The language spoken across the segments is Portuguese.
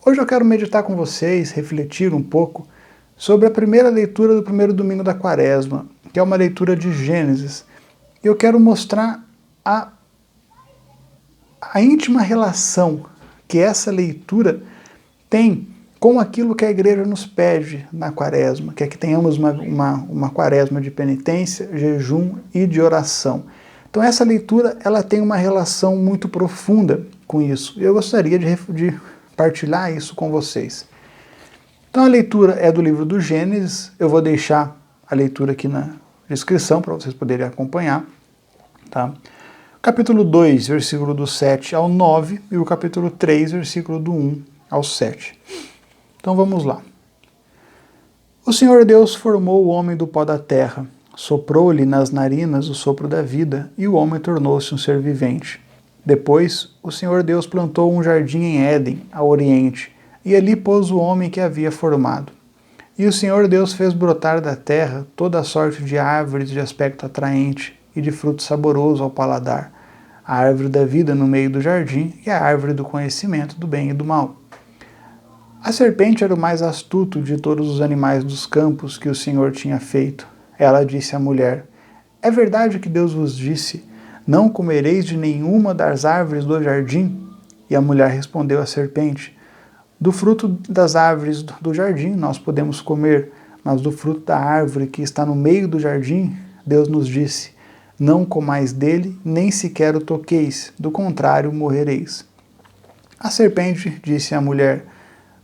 Hoje eu quero meditar com vocês, refletir um pouco sobre a primeira leitura do primeiro domingo da Quaresma, que é uma leitura de Gênesis. Eu quero mostrar a íntima relação que essa leitura tem com aquilo que a igreja nos pede na Quaresma, que é que tenhamos uma Quaresma de penitência, jejum e de oração. Então essa leitura ela tem uma relação muito profunda com isso. Eu gostaria de partilhar isso com vocês. Então a leitura é do livro do Gênesis, eu vou deixar a leitura aqui na descrição para vocês poderem acompanhar. Tá? Capítulo 2, versículo do 7 ao 9 e o capítulo 3, versículo do 1 ao 7. Então vamos lá. O Senhor Deus formou o homem do pó da terra, soprou-lhe nas narinas o sopro da vida, e o homem tornou-se um ser vivente. Depois, o Senhor Deus plantou um jardim em Éden, ao oriente, e ali pôs o homem que havia formado. E o Senhor Deus fez brotar da terra toda a sorte de árvores de aspecto atraente e de fruto saboroso ao paladar, a árvore da vida no meio do jardim e a árvore do conhecimento do bem e do mal. A serpente era o mais astuto de todos os animais dos campos que o Senhor tinha feito. Ela disse à mulher: É verdade que Deus vos disse: Não comereis de nenhuma das árvores do jardim? E a mulher respondeu à serpente: Do fruto das árvores do jardim nós podemos comer, mas do fruto da árvore que está no meio do jardim, Deus nos disse: Não comais dele, nem sequer o toqueis, do contrário morrereis. A serpente disse à mulher: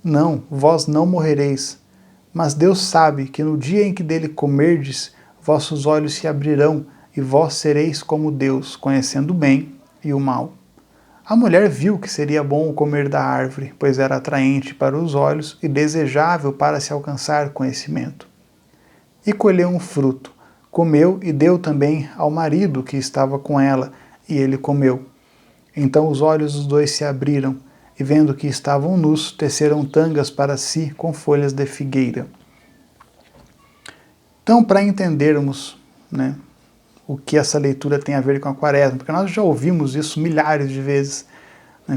Não, vós não morrereis. Mas Deus sabe que no dia em que dele comerdes, vossos olhos se abrirão, e vós sereis como Deus, conhecendo o bem e o mal. A mulher viu que seria bom comer da árvore, pois era atraente para os olhos e desejável para se alcançar conhecimento. E colheu um fruto, comeu e deu também ao marido que estava com ela, e ele comeu. Então os olhos dos dois se abriram, e vendo que estavam nus, teceram tangas para si com folhas de figueira. Então, para entendermos, o que essa leitura tem a ver com a Quaresma, porque nós já ouvimos isso milhares de vezes,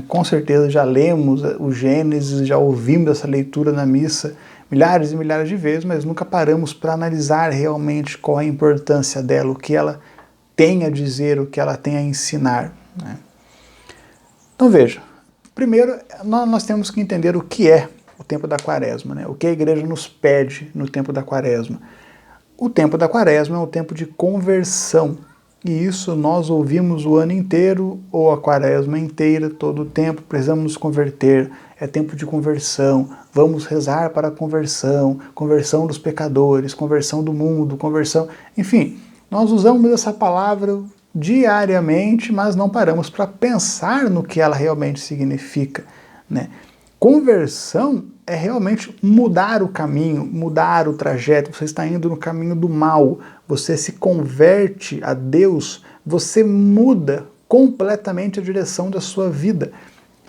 com certeza já lemos o Gênesis, já ouvimos essa leitura na missa milhares e milhares de vezes, mas nunca paramos para analisar realmente qual é a importância dela, o que ela tem a dizer, o que ela tem a ensinar. Então veja, primeiro nós temos que entender o que é o tempo da Quaresma, o que a igreja nos pede no tempo da Quaresma. O tempo da Quaresma é um tempo de conversão, e isso nós ouvimos o ano inteiro, ou a Quaresma inteira, todo o tempo, precisamos nos converter, é tempo de conversão, vamos rezar para a conversão, conversão dos pecadores, conversão do mundo, conversão, enfim, nós usamos essa palavra diariamente, mas não paramos para pensar no que ela realmente significa. Conversão é realmente mudar o caminho, mudar o trajeto. Você está indo no caminho do mal, você se converte a Deus, você muda completamente a direção da sua vida.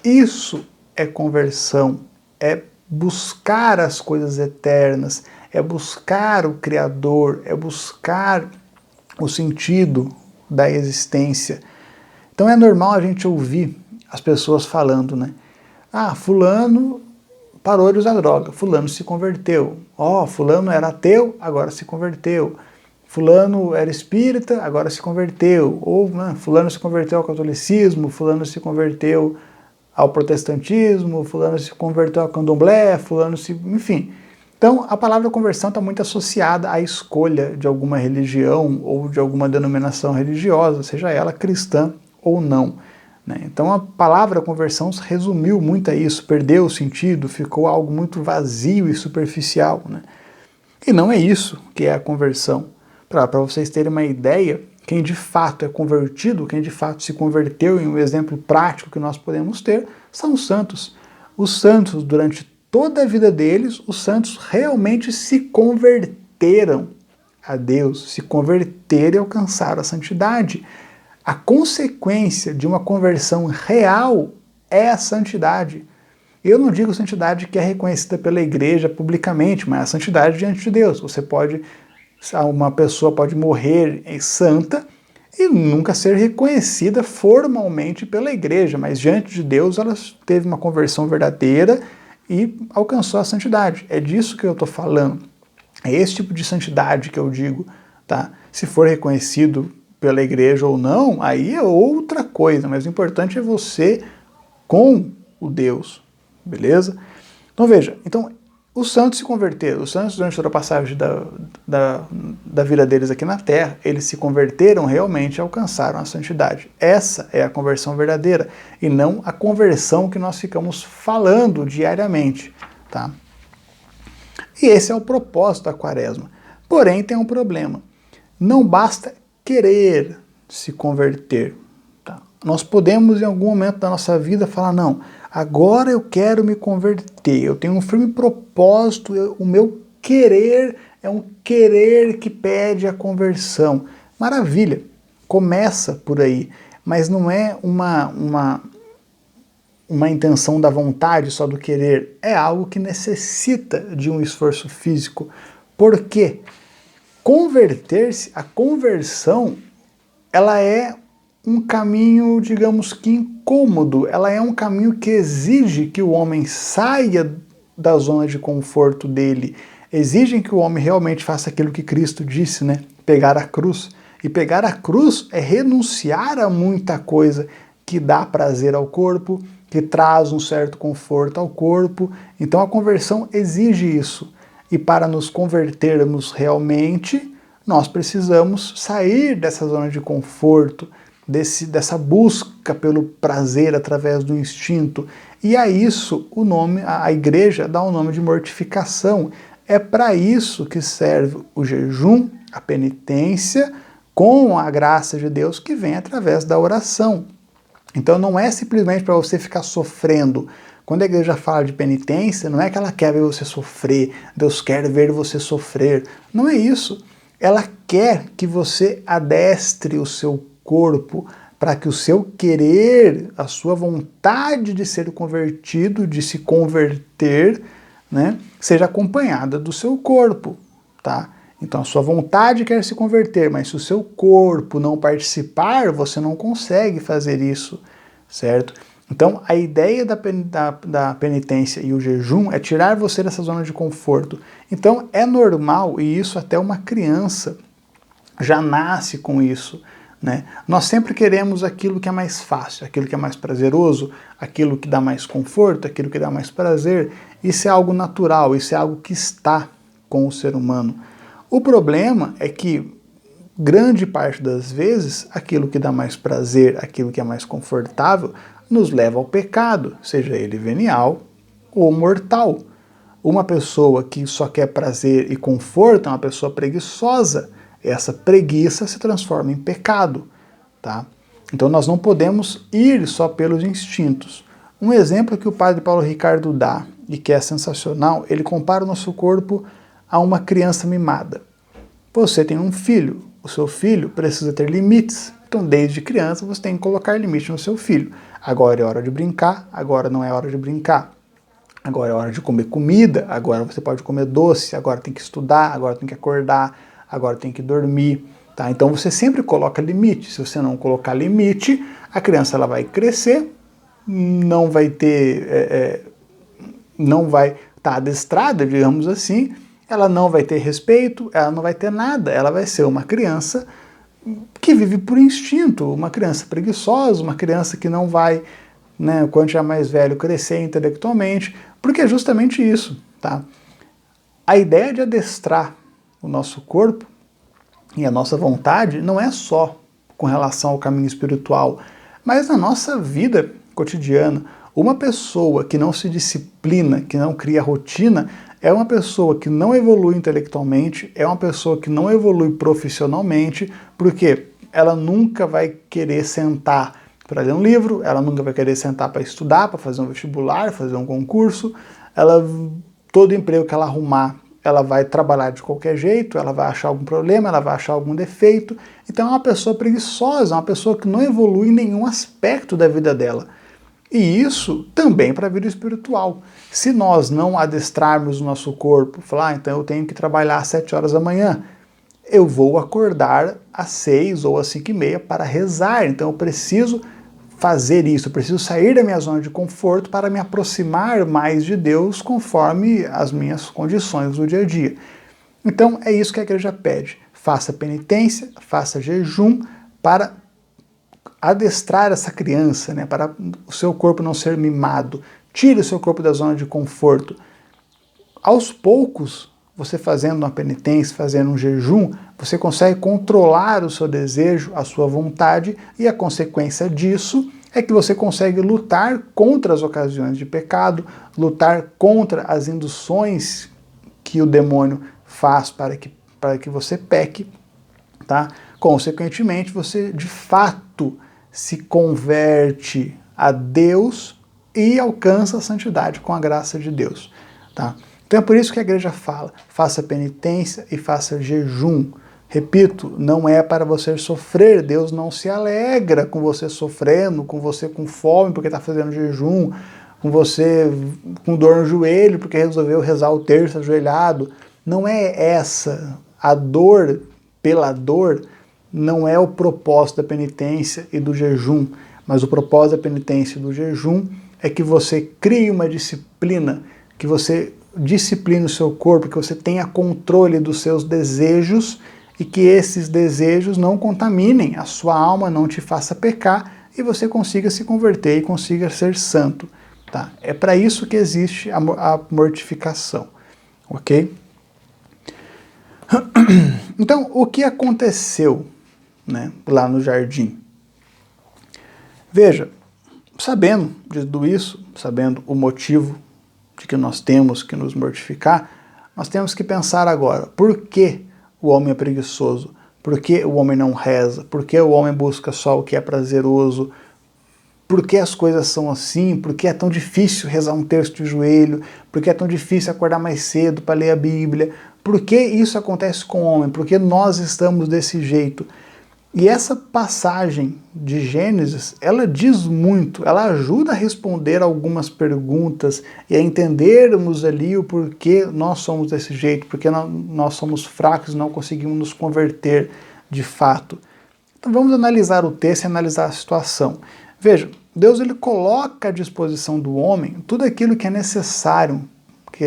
Isso é conversão, é buscar as coisas eternas, é buscar o Criador, é buscar o sentido da existência. Então é normal a gente ouvir as pessoas falando, fulano parou de usar droga, fulano se converteu. Fulano era ateu, agora se converteu. Fulano era espírita, agora se converteu. Ou fulano se converteu ao catolicismo, fulano se converteu ao protestantismo, fulano se converteu ao candomblé, enfim. Então a palavra conversão está muito associada à escolha de alguma religião ou de alguma denominação religiosa, seja ela cristã ou não. Então a palavra conversão resumiu muito a isso, perdeu o sentido, ficou algo muito vazio e superficial. E não é isso que é a conversão. Para vocês terem uma ideia, quem de fato é convertido, quem de fato se converteu, em um exemplo prático que nós podemos ter, são os santos. Os santos, durante toda a vida deles, os santos realmente se converteram a Deus, se converteram e alcançaram a santidade. A consequência de uma conversão real é a santidade. Eu não digo santidade que é reconhecida pela igreja publicamente, mas a santidade diante de Deus. Uma pessoa pode morrer santa e nunca ser reconhecida formalmente pela igreja, mas diante de Deus ela teve uma conversão verdadeira e alcançou a santidade. É disso que eu estou falando. É esse tipo de santidade que eu digo, tá? Se for reconhecido pela igreja ou não, aí é outra coisa, mas o importante é você com o Deus, beleza? Então veja, os santos se converteram, os santos durante toda a passagem da vida deles aqui na Terra, eles se converteram realmente e alcançaram a santidade. Essa é a conversão verdadeira, e não a conversão que nós ficamos falando diariamente, tá? E esse é o propósito da quaresma. Porém, tem um problema. Não basta querer se converter. Tá? Nós podemos, em algum momento da nossa vida, falar, não, agora eu quero me converter, eu tenho um firme propósito, o meu querer é um querer que pede a conversão. Maravilha, começa por aí, mas não é uma intenção da vontade só do querer, é algo que necessita de um esforço físico. Por quê? Converter-se, a conversão, ela é um caminho, digamos que incômodo, ela é um caminho que exige que o homem saia da zona de conforto dele, exige que o homem realmente faça aquilo que Cristo disse, né? Pegar a cruz. E pegar a cruz é renunciar a muita coisa que dá prazer ao corpo, que traz um certo conforto ao corpo. Então a conversão exige isso. E para nos convertermos realmente, nós precisamos sair dessa zona de conforto, dessa busca pelo prazer através do instinto. E a isso a igreja dá o nome de mortificação. É para isso que serve o jejum, a penitência, com a graça de Deus que vem através da oração. Então não é simplesmente para você ficar sofrendo. Quando a igreja fala de penitência, não é que ela quer ver você sofrer, Deus quer ver você sofrer. Não é isso. Ela quer que você adestre o seu corpo para que o seu querer, a sua vontade de ser convertido, de se converter, né, seja acompanhada do seu corpo, tá? Então a sua vontade quer se converter, mas se o seu corpo não participar, você não consegue fazer isso, certo? Então a ideia da penitência e o jejum é tirar você dessa zona de conforto. Então é normal, e isso até uma criança já nasce com isso, né? Nós sempre queremos aquilo que é mais fácil, aquilo que é mais prazeroso, aquilo que dá mais conforto, aquilo que dá mais prazer. Isso é algo natural, isso é algo que está com o ser humano. O problema é que, grande parte das vezes, aquilo que dá mais prazer, aquilo que é mais confortável, nos leva ao pecado, seja ele venial ou mortal. Uma pessoa que só quer prazer e conforto é uma pessoa preguiçosa. Essa preguiça se transforma em pecado, tá? Então nós não podemos ir só pelos instintos. Um exemplo que o padre Paulo Ricardo dá, e que é sensacional, ele compara o nosso corpo a uma criança mimada. Você tem um filho, o seu filho precisa ter limites. Então, desde criança, você tem que colocar limite no seu filho. Agora é hora de brincar, agora não é hora de brincar. Agora é hora de comer comida, agora você pode comer doce, agora tem que estudar, agora tem que acordar, agora tem que dormir. Tá? Então você sempre coloca limite. Se você não colocar limite, a criança ela vai crescer, não vai ter, não vai estar adestrada, digamos assim, ela não vai ter respeito, ela não vai ter nada, ela vai ser uma criança que vive por instinto, uma criança preguiçosa, uma criança que não vai, né, quando já mais velho, crescer intelectualmente, porque é justamente isso, tá? A ideia de adestrar o nosso corpo e a nossa vontade não é só com relação ao caminho espiritual, mas na nossa vida cotidiana. Uma pessoa que não se disciplina, que não cria rotina, é uma pessoa que não evolui intelectualmente, é uma pessoa que não evolui profissionalmente, porque ela nunca vai querer sentar para ler um livro, ela nunca vai querer sentar para estudar, para fazer um vestibular, fazer um concurso. Todo emprego que ela arrumar, ela vai trabalhar de qualquer jeito, ela vai achar algum problema, ela vai achar algum defeito. Então é uma pessoa preguiçosa, uma pessoa que não evolui em nenhum aspecto da vida dela. E isso também para a vida espiritual. Se nós não adestrarmos o nosso corpo, falar, então eu tenho que trabalhar às 7 horas da manhã, eu vou acordar às 6 ou às 5:30 para rezar, então eu preciso fazer isso, eu preciso sair da minha zona de conforto para me aproximar mais de Deus conforme as minhas condições do dia a dia. Então é isso que a igreja pede. Faça penitência, faça jejum para adestrar essa criança, né, para o seu corpo não ser mimado. Tire o seu corpo da zona de conforto. Aos poucos, você fazendo uma penitência, fazendo um jejum, você consegue controlar o seu desejo, a sua vontade, e a consequência disso é que você consegue lutar contra as ocasiões de pecado, lutar contra as induções que o demônio faz para que você peque, tá? Consequentemente, você de fato se converte a Deus e alcança a santidade com a graça de Deus, tá? Então é por isso que a igreja fala, faça penitência e faça jejum. Repito, não é para você sofrer, Deus não se alegra com você sofrendo, com você com fome porque está fazendo jejum, com você com dor no joelho porque resolveu rezar o terço ajoelhado. Não é essa, a dor pela dor não é o propósito da penitência e do jejum, mas o propósito da penitência e do jejum é que você crie uma disciplina, que você discipline o seu corpo, que você tenha controle dos seus desejos e que esses desejos não contaminem a sua alma, não te faça pecar e você consiga se converter e consiga ser santo. Tá? É para isso que existe a mortificação, ok? Então, o que aconteceu, né, lá no jardim? Veja, sabendo de tudo isso, sabendo o motivo de que nós temos que nos mortificar, nós temos que pensar agora, por que o homem é preguiçoso? Por que o homem não reza? Por que o homem busca só o que é prazeroso? Por que as coisas são assim? Por que é tão difícil rezar um terço de joelho? Por que é tão difícil acordar mais cedo para ler a Bíblia? Por que isso acontece com o homem? Por que nós estamos desse jeito? E essa passagem de Gênesis, ela diz muito, ela ajuda a responder algumas perguntas e a entendermos ali o porquê nós somos desse jeito, porque nós somos fracos e não conseguimos nos converter de fato. Então vamos analisar o texto e analisar a situação. Veja, Deus ele coloca à disposição do homem tudo aquilo que é necessário, que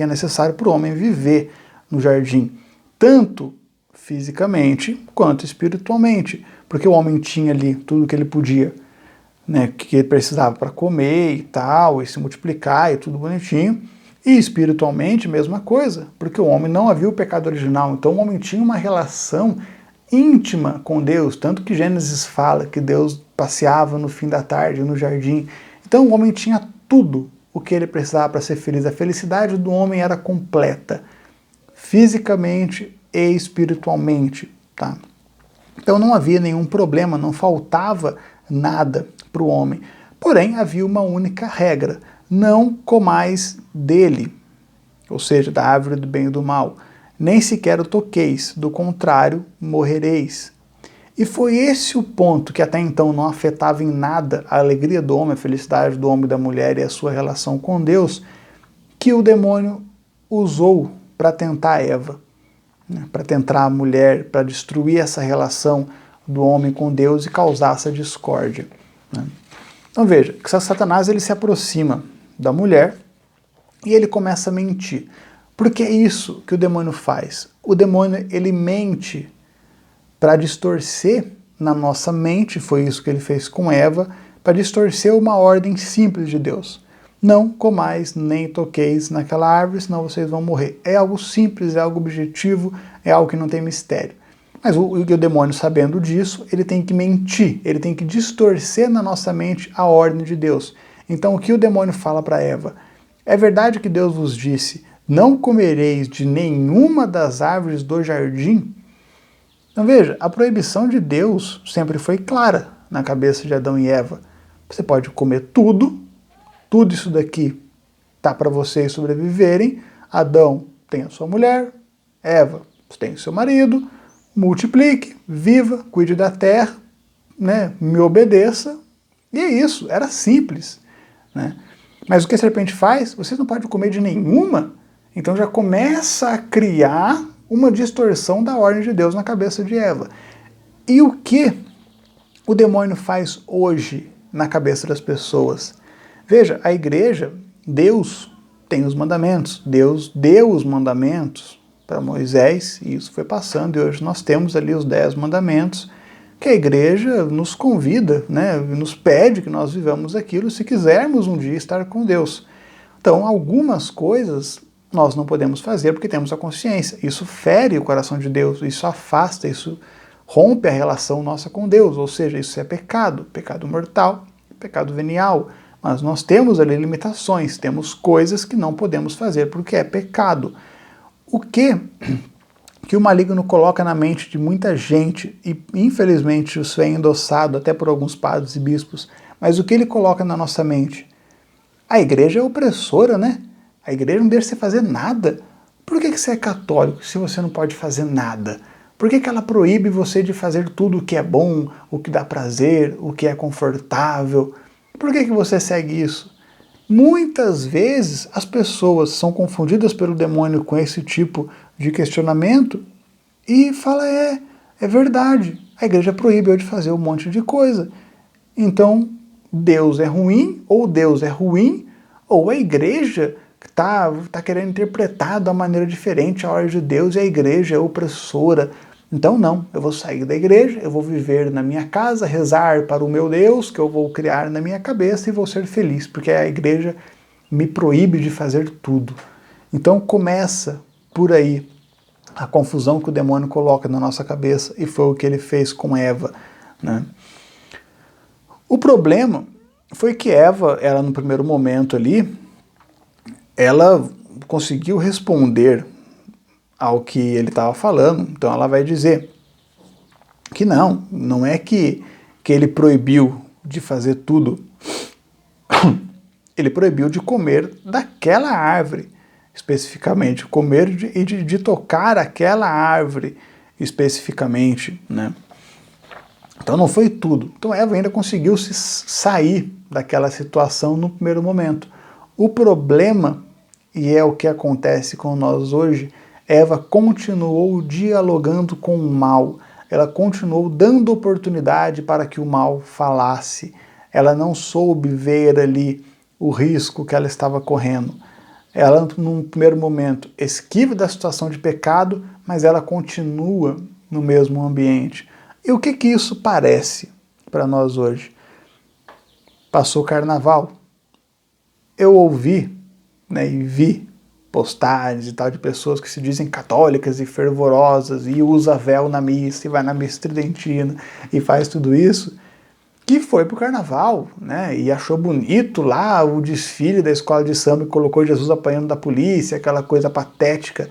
é necessário para o homem viver no jardim, tanto fisicamente quanto espiritualmente, porque o homem tinha ali tudo que ele podia, né, que ele precisava para comer e tal, e se multiplicar e tudo bonitinho, e espiritualmente mesma coisa, porque o homem não havia o pecado original, então o homem tinha uma relação íntima com Deus, tanto que Gênesis fala que Deus passeava no fim da tarde no jardim, então o homem tinha tudo o que ele precisava para ser feliz, a felicidade do homem era completa, fisicamente e espiritualmente, tá? Então não havia nenhum problema, não faltava nada para o homem. Porém, havia uma única regra, não comais dele, ou seja, da árvore do bem e do mal, nem sequer o toqueis, do contrário, morrereis. E foi esse o ponto que até então não afetava em nada a alegria do homem, a felicidade do homem e da mulher e a sua relação com Deus, que o demônio usou para tentar Eva, né, para tentar a mulher, para destruir essa relação do homem com Deus e causar essa discórdia. Né? Então veja, que Satanás ele se aproxima da mulher e ele começa a mentir. Porque é isso que o demônio faz. O demônio ele mente para distorcer na nossa mente, foi isso que ele fez com Eva, para distorcer uma ordem simples de Deus. Não comais nem toqueis naquela árvore, senão vocês vão morrer. É algo simples, é algo objetivo, é algo que não tem mistério. Mas o demônio, sabendo disso, ele tem que mentir, ele tem que distorcer na nossa mente a ordem de Deus. Então o que o demônio fala para Eva? É verdade que Deus vos disse, não comereis de nenhuma das árvores do jardim? Então veja, a proibição de Deus sempre foi clara na cabeça de Adão e Eva. Você pode comer tudo isso daqui tá para vocês sobreviverem. Adão tem a sua mulher, Eva tem o seu marido, multiplique, viva, cuide da terra, né, me obedeça, e é isso, era simples. Né? Mas o que a serpente faz? Vocês não podem comer de nenhuma, então já começa a criar uma distorção da ordem de Deus na cabeça de Eva. E o que o demônio faz hoje na cabeça das pessoas. Veja, a igreja, Deus tem os mandamentos, Deus deu os mandamentos para Moisés, e isso foi passando, e hoje nós temos ali os 10 mandamentos, que a igreja nos convida, né, nos pede que nós vivamos aquilo se quisermos um dia estar com Deus. Então, algumas coisas nós não podemos fazer porque temos a consciência. Isso fere o coração de Deus, isso afasta, isso rompe a relação nossa com Deus, ou seja, isso é pecado, pecado mortal, pecado venial. Mas nós temos ali limitações, temos coisas que não podemos fazer porque é pecado. O que o maligno coloca na mente de muita gente, e infelizmente isso é endossado até por alguns padres e bispos, mas o que ele coloca na nossa mente? A igreja é opressora, né? A igreja não deixa você fazer nada. Por que você é católico se você não pode fazer nada? Por que ela proíbe você de fazer tudo o que é bom, o que dá prazer, o que é confortável? Por que você segue isso? Muitas vezes as pessoas são confundidas pelo demônio com esse tipo de questionamento e fala, é verdade, a igreja proíbe eu de fazer um monte de coisa. Então, Deus é ruim, ou a igreja está querendo interpretar de uma maneira diferente a ordem de Deus e a igreja é opressora. Então não, eu vou sair da igreja, eu vou viver na minha casa, rezar para o meu Deus, que eu vou criar na minha cabeça e vou ser feliz, porque a igreja me proíbe de fazer tudo. Então começa por aí a confusão que o demônio coloca na nossa cabeça, e foi o que ele fez com Eva, né? O problema foi que Eva, ela no primeiro momento ali, ela conseguiu responder ao que ele estava falando, então ela vai dizer que não é que ele proibiu de fazer tudo, ele proibiu de comer daquela árvore, especificamente, comer e de tocar aquela árvore especificamente, né? Então não foi tudo. Então Eva ainda conseguiu se sair daquela situação no primeiro momento. O problema, e é o que acontece com nós hoje, Eva continuou dialogando com o mal, ela continuou dando oportunidade para que o mal falasse, ela não soube ver ali o risco que ela estava correndo. Ela, num primeiro momento, esquiva da situação de pecado, mas ela continua no mesmo ambiente. E o que isso parece para nós hoje? Passou o carnaval, eu ouvi, né, e vi postagens e tal de pessoas que se dizem católicas e fervorosas e usa véu na missa e vai na missa tridentina e faz tudo isso, que foi pro carnaval, né, e achou bonito lá o desfile da escola de samba e colocou Jesus apanhando da polícia, aquela coisa patética,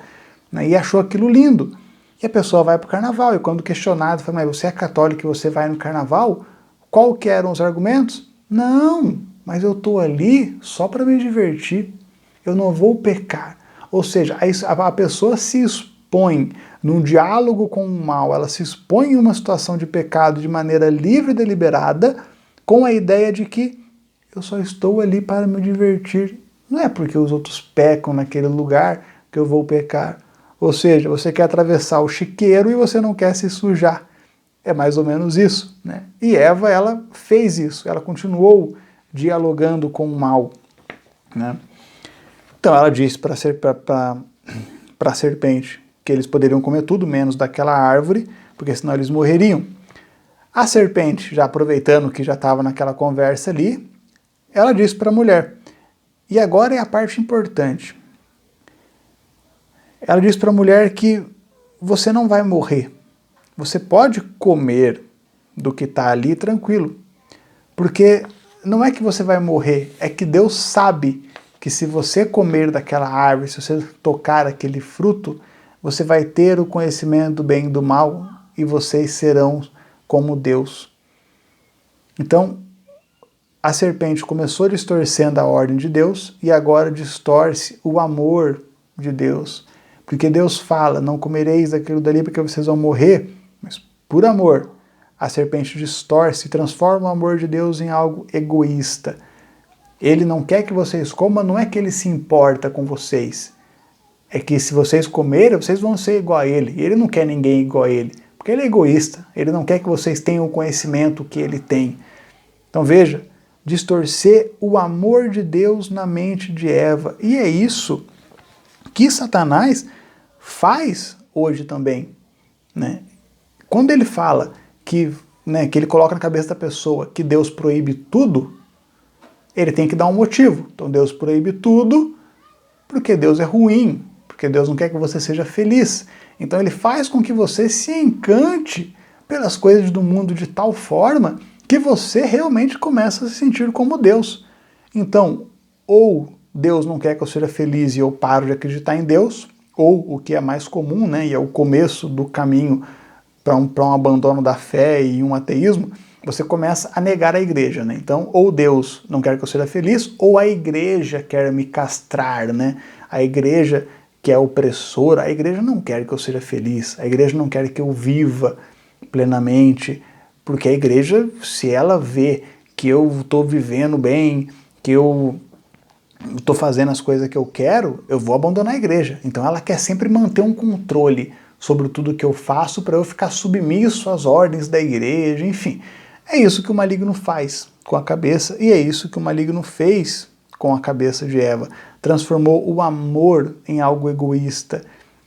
né, e achou aquilo lindo. E a pessoa vai pro carnaval e quando questionado, fala, mas você é católico e você vai no carnaval? Qual que eram os argumentos? Não, mas eu tô ali só para me divertir. Eu não vou pecar. Ou seja, a pessoa se expõe num diálogo com o mal, ela se expõe em uma situação de pecado de maneira livre e deliberada, com a ideia de que eu só estou ali para me divertir. Não é porque os outros pecam naquele lugar que eu vou pecar. Ou seja, você quer atravessar o chiqueiro e você não quer se sujar. É mais ou menos isso, né? E Eva, ela fez isso, ela continuou dialogando com o mal, né? Então ela disse para a serpente que eles poderiam comer tudo menos daquela árvore, porque senão eles morreriam. A serpente, já aproveitando que já estava naquela conversa ali, ela disse para a mulher, e agora é a parte importante, ela disse para a mulher que você não vai morrer, você pode comer do que está ali tranquilo, porque não é que você vai morrer, é que Deus sabe que se você comer daquela árvore, se você tocar aquele fruto, você vai ter o conhecimento do bem e do mal e vocês serão como Deus. Então, a serpente começou distorcendo a ordem de Deus e agora distorce o amor de Deus. Porque Deus fala, não comereis daquilo dali porque vocês vão morrer, mas por amor, a serpente distorce e transforma o amor de Deus em algo egoísta. Ele não quer que vocês comam, não é que ele se importa com vocês. É que se vocês comerem, vocês vão ser igual a ele. E ele não quer ninguém igual a ele, porque ele é egoísta. Ele não quer que vocês tenham o conhecimento que ele tem. Então veja, distorcer o amor de Deus na mente de Eva. E é isso que Satanás faz hoje também, né? Quando ele fala que ele coloca na cabeça da pessoa que Deus proíbe tudo, ele tem que dar um motivo. Então Deus proíbe tudo porque Deus é ruim, porque Deus não quer que você seja feliz. Então ele faz com que você se encante pelas coisas do mundo de tal forma que você realmente começa a se sentir como Deus. Então, ou Deus não quer que eu seja feliz e eu paro de acreditar em Deus, ou o que é mais comum, né, e é o começo do caminho para um abandono da fé e um ateísmo, você começa a negar a igreja, né? Então, ou Deus não quer que eu seja feliz, ou a igreja quer me castrar, né? A igreja que é opressora, a igreja não quer que eu seja feliz, a igreja não quer que eu viva plenamente, porque a igreja, se ela vê que eu estou vivendo bem, que eu estou fazendo as coisas que eu quero, eu vou abandonar a igreja. Então ela quer sempre manter um controle sobre tudo que eu faço para eu ficar submisso às ordens da igreja, enfim. É isso que o maligno faz com a cabeça, e é isso que o maligno fez com a cabeça de Eva. Transformou o amor em algo egoísta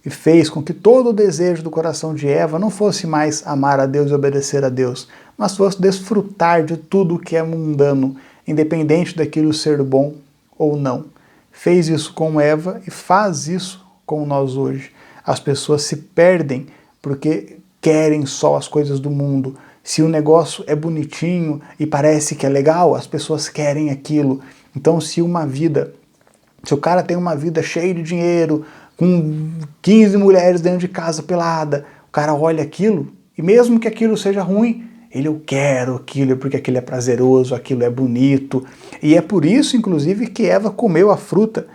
e fez com que todo o desejo do coração de Eva não fosse mais amar a Deus e obedecer a Deus, mas fosse desfrutar de tudo o que é mundano, independente daquilo ser bom ou não. Fez isso com Eva e faz isso com nós hoje. As pessoas se perdem porque querem só as coisas do mundo. Se o negócio é bonitinho e parece que é legal, as pessoas querem aquilo. Então, se o cara tem uma vida cheia de dinheiro, com 15 mulheres dentro de casa pelada, o cara olha aquilo, e mesmo que aquilo seja ruim, eu quero aquilo porque aquilo é prazeroso, aquilo é bonito. E é por isso, inclusive, que Eva comeu a fruta.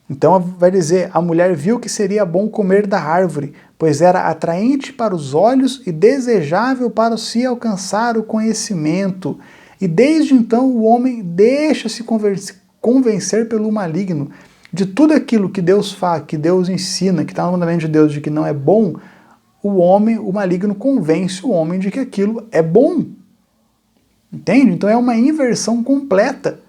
Então vai dizer, a mulher viu que seria bom comer da árvore, pois era atraente para os olhos e desejável para se alcançar o conhecimento. E desde então o homem deixa-se convencer pelo maligno de tudo aquilo que Deus faz, que Deus ensina, que está no mandamento de Deus de que não é bom. O maligno convence o homem de que aquilo é bom. Entende? Então é uma inversão completa.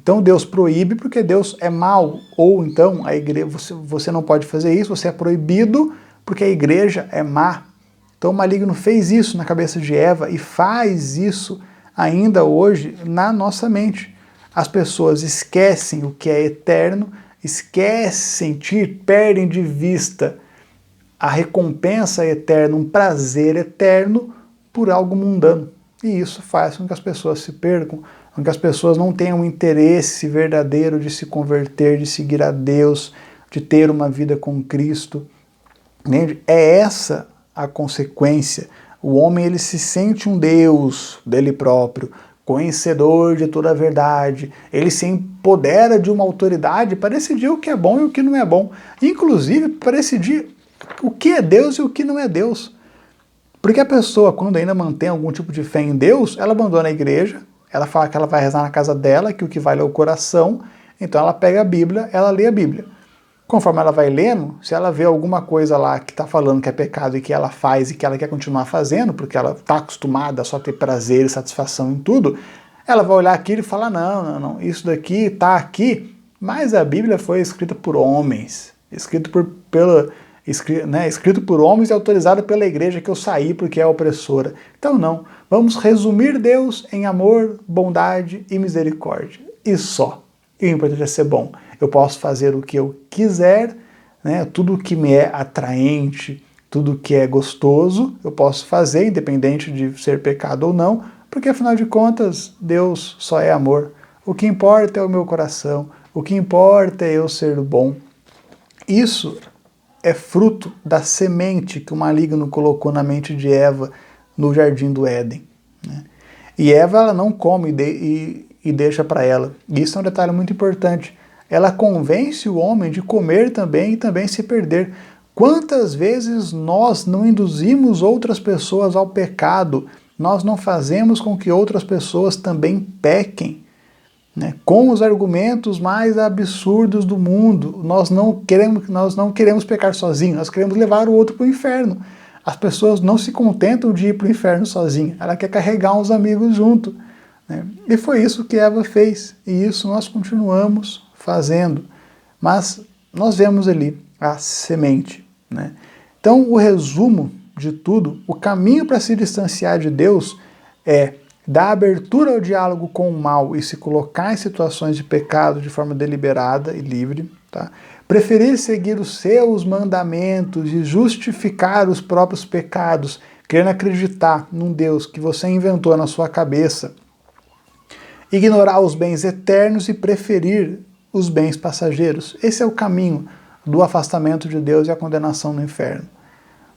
Então Deus proíbe porque Deus é mau, ou então a igreja, você não pode fazer isso, você é proibido porque a igreja é má. Então o maligno fez isso na cabeça de Eva e faz isso ainda hoje na nossa mente. As pessoas esquecem o que é eterno, perdem de vista a recompensa eterna, um prazer eterno por algo mundano. E isso faz com que as pessoas se percam, com que as pessoas não tenham um interesse verdadeiro de se converter, de seguir a Deus, de ter uma vida com Cristo. Entende? É essa a consequência. O homem ele se sente um Deus dele próprio, conhecedor de toda a verdade. Ele se empodera de uma autoridade para decidir o que é bom e o que não é bom. Inclusive para decidir o que é Deus e o que não é Deus. Porque a pessoa, quando ainda mantém algum tipo de fé em Deus, ela abandona a igreja, ela fala que ela vai rezar na casa dela, que o que vale é o coração, então ela pega a Bíblia, ela lê a Bíblia. Conforme ela vai lendo, se ela vê alguma coisa lá que está falando que é pecado e que ela faz e que ela quer continuar fazendo, porque ela está acostumada a só ter prazer e satisfação em tudo, ela vai olhar aquilo e falar, não, isso daqui está aqui, mas a Bíblia foi escrita por homens, escrito por homens e autorizado pela igreja que eu saí porque é opressora. Então não, vamos resumir Deus em amor, bondade e misericórdia. E só. E o importante é ser bom. Eu posso fazer o que eu quiser, né? Tudo que me é atraente, tudo que é gostoso, eu posso fazer, independente de ser pecado ou não, porque afinal de contas, Deus só é amor. O que importa é o meu coração, o que importa é eu ser bom. Isso é fruto da semente que o maligno colocou na mente de Eva no jardim do Éden, né? E Eva ela não come e deixa para ela. E isso é um detalhe muito importante. Ela convence o homem de comer também e também se perder. Quantas vezes nós não induzimos outras pessoas ao pecado? Nós não fazemos com que outras pessoas também pequem, né? Com os argumentos mais absurdos do mundo. Nós não queremos pecar sozinhos, nós queremos levar o outro para o inferno. As pessoas não se contentam de ir para o inferno sozinhas, ela quer carregar uns amigos junto, né? E foi isso que Eva fez, e isso nós continuamos fazendo. Mas nós vemos ali a semente, né? Então, o resumo de tudo, o caminho para se distanciar de Deus é dar abertura ao diálogo com o mal e se colocar em situações de pecado de forma deliberada e livre, tá? Preferir seguir os seus mandamentos e justificar os próprios pecados, querendo acreditar num Deus que você inventou na sua cabeça, ignorar os bens eternos e preferir os bens passageiros. Esse é o caminho do afastamento de Deus e a condenação no inferno,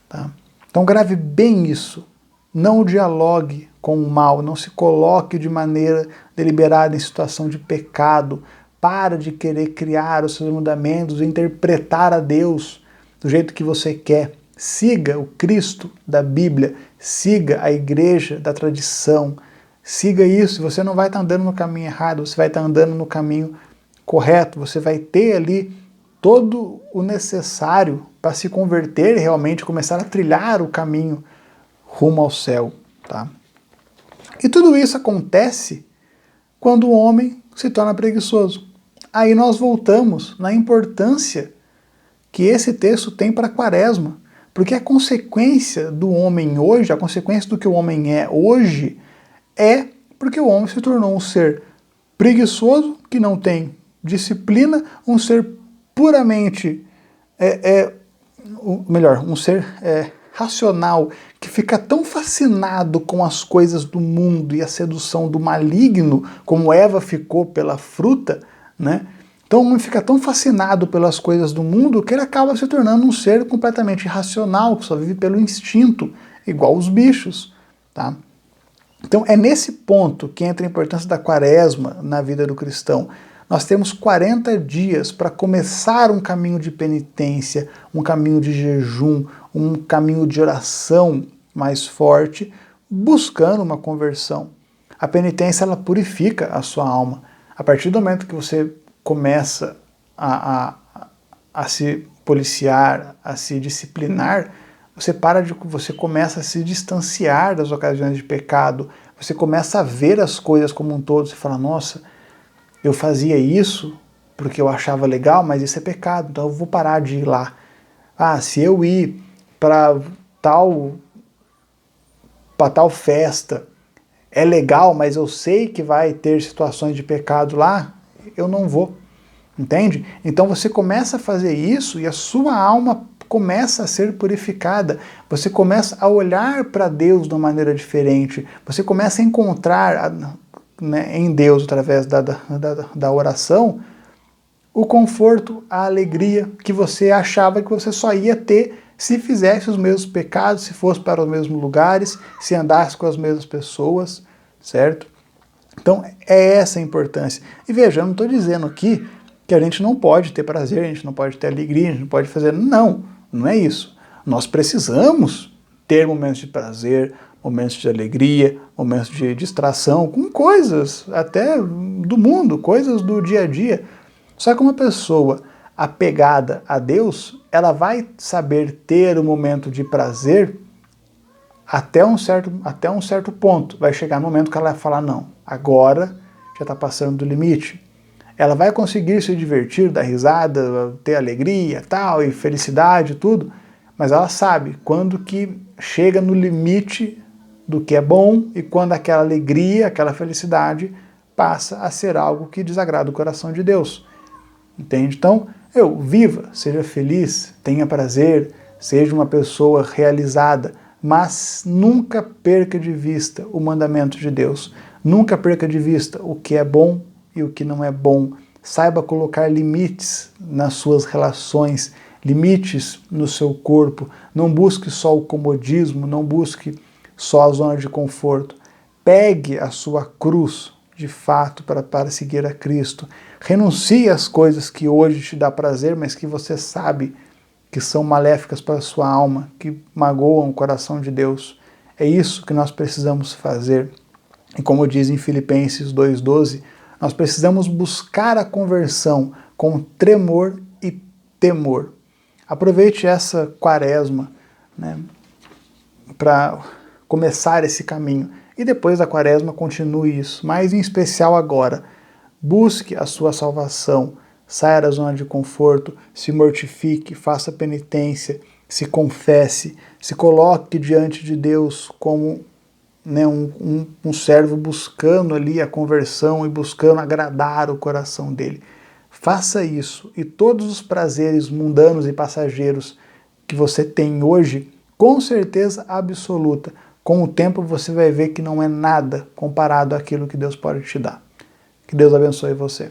tá? Então grave bem isso. Não dialogue com o mal, não se coloque de maneira deliberada em situação de pecado. Para de querer criar os seus mandamentos, interpretar a Deus do jeito que você quer. Siga o Cristo da Bíblia, siga a igreja da tradição, siga isso. Você não vai estar andando no caminho errado, você vai estar andando no caminho correto, você vai ter ali todo o necessário para se converter e realmente começar a trilhar o caminho rumo ao céu, tá? E tudo isso acontece quando o homem se torna preguiçoso. Aí nós voltamos na importância que esse texto tem para a quaresma, porque a consequência do homem hoje, a consequência do que o homem é hoje, é porque o homem se tornou um ser preguiçoso, que não tem disciplina, um ser puramente, um ser racional, que fica tão fascinado com as coisas do mundo e a sedução do maligno, como Eva ficou pela fruta, né? Então o homem fica tão fascinado pelas coisas do mundo que ele acaba se tornando um ser completamente irracional, que só vive pelo instinto, igual os bichos, tá? Então é nesse ponto que entra a importância da quaresma na vida do cristão. Nós temos 40 dias para começar um caminho de penitência, um caminho de jejum, um caminho de oração mais forte, buscando uma conversão. A penitência, ela purifica a sua alma. A partir do momento que você começa a se policiar, a se disciplinar, você começa a se distanciar das ocasiões de pecado, você começa a ver as coisas como um todo, você fala, nossa, eu fazia isso porque eu achava legal, mas isso é pecado, então eu vou parar de ir lá. Ah, se eu ir para tal festa é legal, mas eu sei que vai ter situações de pecado lá, eu não vou, entende? Então você começa a fazer isso e a sua alma começa a ser purificada, você começa a olhar para Deus de uma maneira diferente, você começa a encontrar, né, em Deus, através da oração, o conforto, a alegria que você achava que você só ia ter se fizesse os mesmos pecados, se fosse para os mesmos lugares, se andasse com as mesmas pessoas, certo? Então é essa a importância. E veja, eu não estou dizendo aqui que a gente não pode ter prazer, a gente não pode ter alegria, a gente não pode fazer... Não é isso. Nós precisamos ter momentos de prazer, momentos de alegria, momentos de distração, com coisas até do mundo, coisas do dia a dia. Só que uma pessoa apegada a Deus, ela vai saber ter o momento de prazer até um certo ponto. Vai chegar no momento que ela vai falar, não, agora já está passando do limite. Ela vai conseguir se divertir, dar risada, ter alegria, tal, e felicidade e tudo, mas ela sabe quando que chega no limite do que é bom e quando aquela alegria, aquela felicidade passa a ser algo que desagrada o coração de Deus. Entende? Então, viva, seja feliz, tenha prazer, seja uma pessoa realizada, mas nunca perca de vista o mandamento de Deus. Nunca perca de vista o que é bom e o que não é bom. Saiba colocar limites nas suas relações, limites no seu corpo. Não busque só o comodismo, não busque só a zona de conforto. Pegue a sua cruz, de fato, para seguir a Cristo. Renuncie às coisas que hoje te dá prazer, mas que você sabe que são maléficas para a sua alma, que magoam o coração de Deus. É isso que nós precisamos fazer. E como diz em Filipenses 2,12, nós precisamos buscar a conversão com tremor e temor. Aproveite essa quaresma, né, para começar esse caminho E depois da quaresma continue isso, mas em especial agora. Busque a sua salvação, saia da zona de conforto, se mortifique, faça penitência, se confesse, se coloque diante de Deus como, né, um servo buscando ali a conversão e buscando agradar o coração dele. Faça isso e todos os prazeres mundanos e passageiros que você tem hoje, com certeza absoluta, com o tempo você vai ver que não é nada comparado àquilo que Deus pode te dar. Que Deus abençoe você.